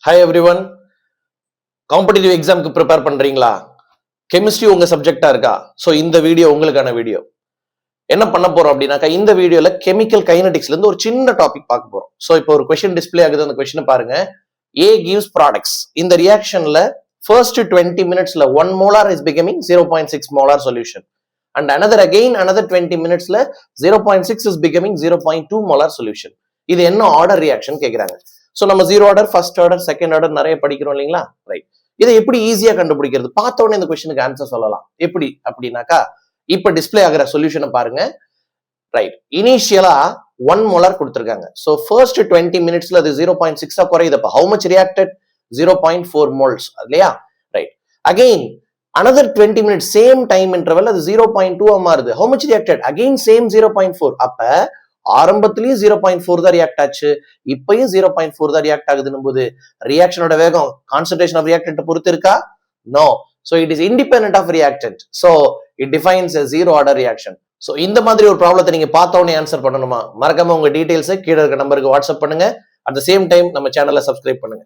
Hi everyone, competitive எக்ஸாமுக்கு prepare பண்றீங்களா? Chemistry உங்க சப்ஜெக்டா இருக்கா? ஸோ இந்த வீடியோ உங்களுக்கான வீடியோ. என்ன பண்ண போறோம் அப்படின்னாக்கா, இந்த வீடியோல கெமிக்கல் கைனடிக்ஸ்ல இருந்து ஒரு சின்ன டாபிக் பார்க்க போறோம். ஸோ இப்போ ஒரு கொஸ்டின் டிஸ்பிளே ஆகுது, அந்த கொஸ்டினை பாருங்க. A gives products. இந்த ரியாக்ஷன்ல ஃபர்ஸ்ட் 20 மினிட்ஸ்ல 1 molar is becoming 0.6 molar solution. And another 20 மினிட்ஸ்ல 0.6 is becoming 0.2 molar solution. இது என்ன ஆர்டர் ரியாக்ஷன் கேட்கிறாங்க. ஸோ நம்ம zero order, first order, second order நிறைய படிக்கிறோம் இல்லைங்களா? ரைட். இதை எப்படி ஈஸியா கண்டுபிடிக்கிறது? பார்த்த உடனே இந்த கொஸ்டினுக்கு ஆன்சர் சொல்லலாம். எப்படி அப்படின்னாக்கா, இப்ப டிஸ்பிளே ஆகிற சொல்யூஷனை பாருங்க. ரைட். இனிஷியலா 1 molar கொடுத்திருக்காங்க. ஸோ ஃபர்ஸ்ட் 20 மினிட்ஸ்ல அது 0.6 குறையுது. அப்ப ஹவு மச் ரியாக்டட்? 0.4 moles இல்லையா? Right. Again another 20 minutes same time interval அது 0.2 மாறுது. how much reacted? again same 0.4. அப்ப ஆரம்பத்திலயும் 0.4 தான் ரியாக்ட் ஆச்சு, இப்பயும் 0.4 தான் ரியாக்ட் ஆகுதுன்னு போது ரியாக்ஷனோட வேகம் கான்சன்ட்ரேஷன் ஆஃப் ரியாக்டன்ட் பொறுத்து இருக்கா? No. So it is independent of reactant. So it defines a zero order reaction. So இந்த மாதிரி ஒரு ப்ராப்ளத்தை நீங்க பார்த்த உடனே ஆன்சர் பண்ணணுமா? மறக்காம உங்க டீடைல்ஸ் கீழே இருக்க நம்பருக்கு வாட்ஸ்அப் பண்ணுங்க. அட் த சேம் டைம் நம்ம சேனலை சப்ஸ்கிரைப் பண்ணுங்க.